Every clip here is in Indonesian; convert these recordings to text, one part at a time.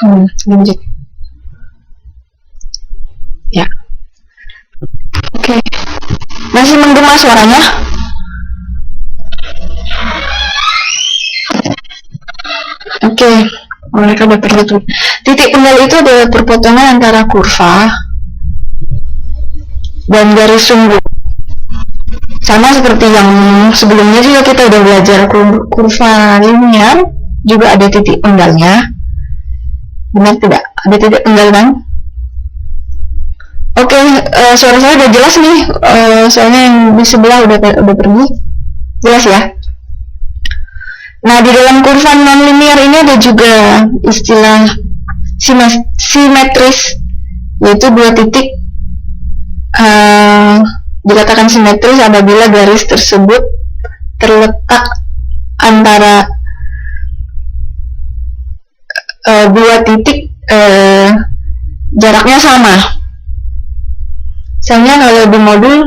Lanjut. Ya. Oke. Masih menggema suaranya? Oke. Mereka udah pergi tuh. Titik tunggal itu adalah perpotongan antara kurva dan garis sumbu. Sama seperti yang sebelumnya juga kita udah belajar kurva linear juga ada titik tunggalnya. Benar tidak? Ada titik tunggal kan? Oke, suara saya udah jelas nih. Soalnya yang di sebelah udah pergi. Jelas ya? Nah, di dalam kurva non-linear ini ada juga istilah simetris, yaitu dua titik dikatakan simetris apabila garis tersebut terletak antara dua titik jaraknya sama. Misalnya kalau di modul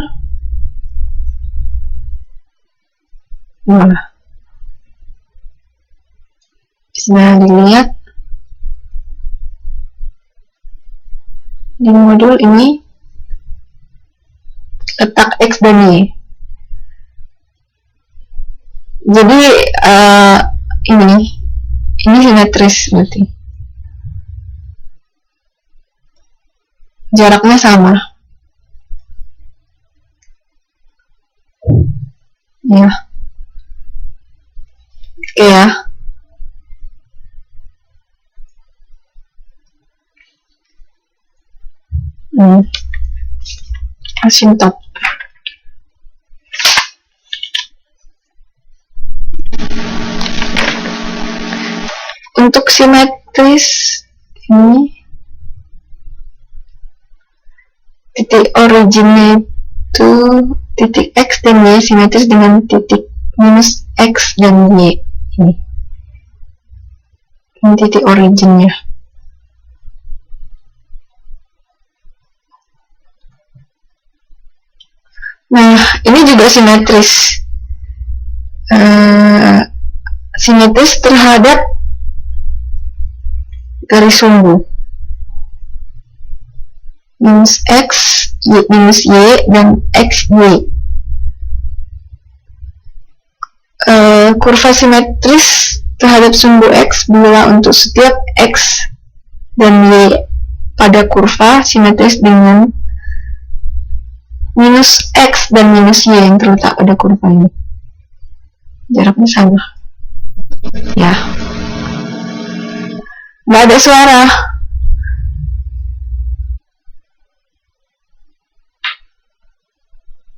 bisa dilihat di modul ini letak X dan Y. Jadi ini simetris berarti. Jaraknya sama. Ya. Oke ya. Asymptot. Untuk simetris ini titik originnya itu titik X dan Y simetris dengan titik minus X dan Y ini titik originnya. Nah, ini juga simetris. Simetris terhadap garis sumbu minus X, Y, minus Y, dan XY. Kurva simetris terhadap sumbu X bila untuk setiap X dan Y pada kurva simetris dengan minus X dan minus Y yang terletak pada kurva ini. Jaraknya sama. Ya. Nggak ada suara.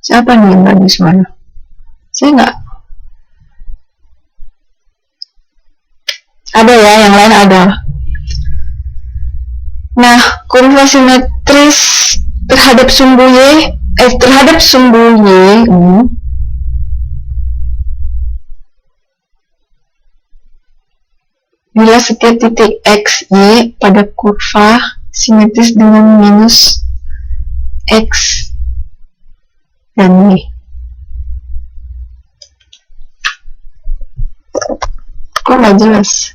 Siapa nih yang nggak ada suara? Saya nggak. Ada ya, yang lain ada. Nah, kurva simetris terhadap sumbu Y, terhadap sumbu Y, bila setiap titik X, Y pada kurva simetris dengan minus X dan Y. Kok nggak jelas?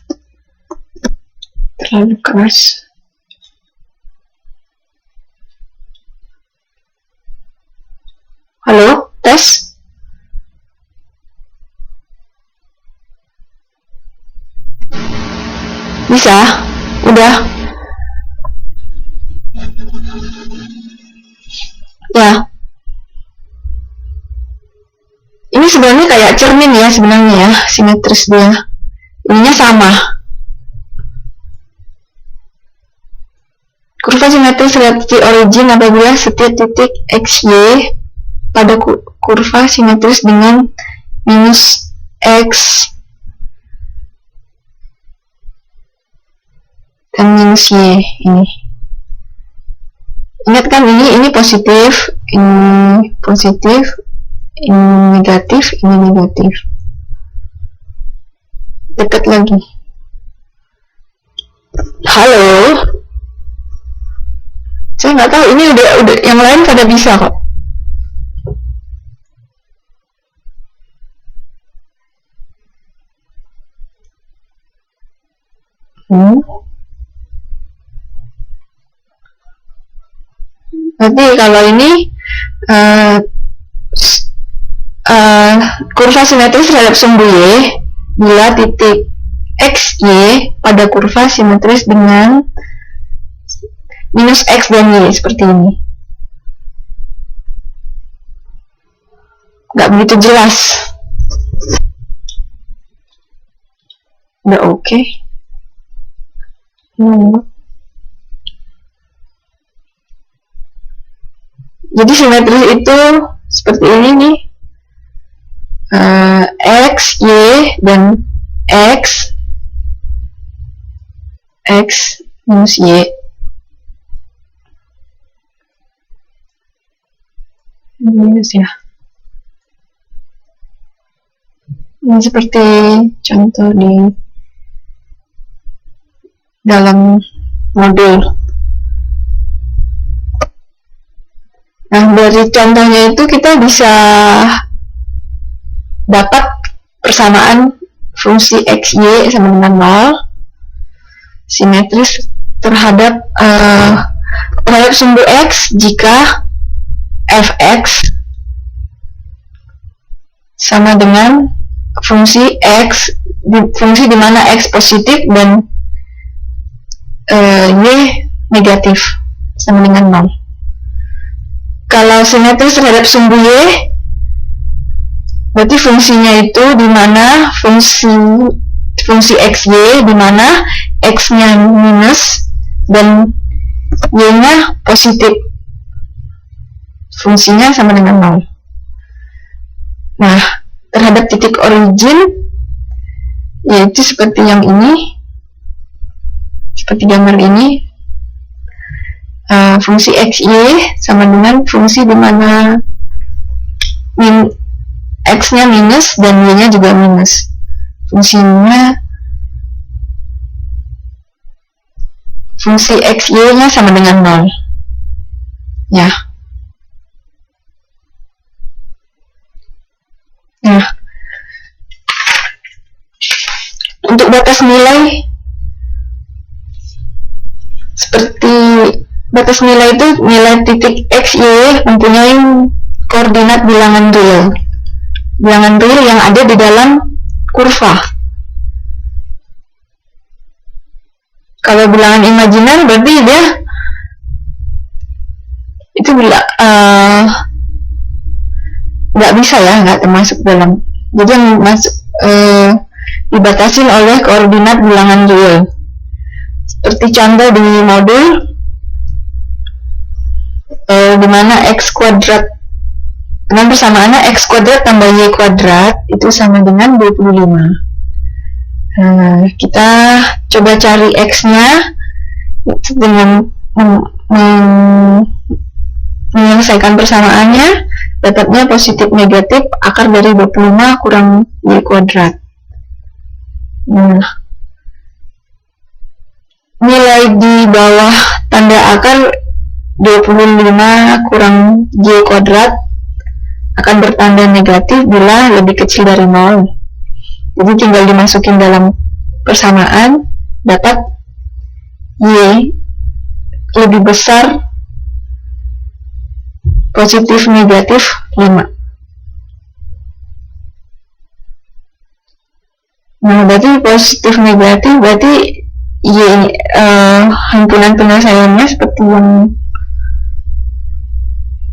Terlalu keras. Halo, tes? Bisa? Udah? Ya. Ini sebenarnya kayak cermin ya sebenarnya ya, simetris dia. Ininya sama. Kurva simetris terhadap titik origin apabila setiap titik XY pada kurva simetris dengan minus X dan minus Y ini. Ingat kan ini positif, ini positif, ini negatif, ini negatif. Dekat lagi. Halo. Saya nggak tahu, ini udah yang lain pada bisa kok. Berarti kalau ini kurva simetris terhadap sumbu Y bila titik X, Y pada kurva simetris dengan minus X dan Y seperti ini. Nggak begitu jelas. Udah oke. Jadi simetris itu seperti ini nih. X, Y, dan X minus Y. Minus ya. Ini seperti contoh di dalam modul. Nah, dari contohnya itu kita bisa dapat persamaan fungsi X, Y sama dengan 0 simetris terhadap sumbu X jika fx sama dengan fungsi X, fungsi di mana X positif dan Y negatif sama dengan 0. Kalau simetris terhadap sumbu Y, berarti fungsinya itu di mana fungsi XY di mana X-nya minus dan Y-nya positif. Fungsinya sama dengan 0. Nah, terhadap titik origin yaitu seperti yang ini, seperti gambar ini. Fungsi XY sama dengan fungsi di mana X-nya minus dan Y-nya juga minus. Fungsinya fungsi XY-nya sama dengan 0. Ya. Nah, untuk batas nilai seperti batas nilai itu nilai titik X, Y mempunyai koordinat bilangan real. Bilangan real yang ada di dalam kurva. Kalau bilangan imajiner berarti dia itu nggak bisa ya, nggak termasuk dalam. Jadi yang masuk dibatasi oleh koordinat bilangan real. Seperti contoh di modul di mana X kuadrat dengan persamaannya X kuadrat tambah Y kuadrat itu sama dengan 25. Kita coba cari X-nya dengan menyelesaikan persamaannya, dapatnya positif negatif akar dari 25 kurang Y kuadrat. Nilai di bawah tanda akar 25 kurang Y kuadrat akan bertanda negatif bila lebih kecil dari 0. Jadi tinggal dimasukin dalam persamaan, dapat Y lebih besar positif negatif 5. Nah, berarti positif negatif berarti Y himpunan penyelesaiannya seperti yang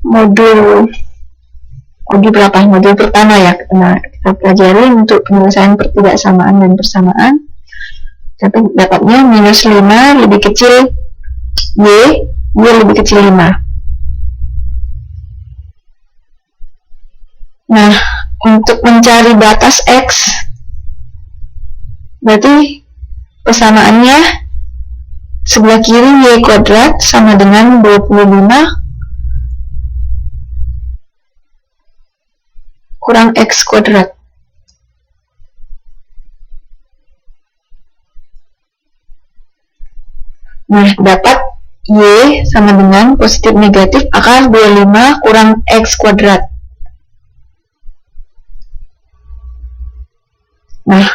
modul pertama ya, kita pelajari untuk penyelesaian pertidaksamaan dan persamaan. Tapi dapatnya minus 5 lebih kecil Y lebih kecil 5. Nah, untuk mencari batas X berarti persamaannya sebelah kiri Y kuadrat sama dengan 25 kurang X kuadrat. Nah, dapat Y sama dengan positif negatif akar 25 kurang X kuadrat. Nah,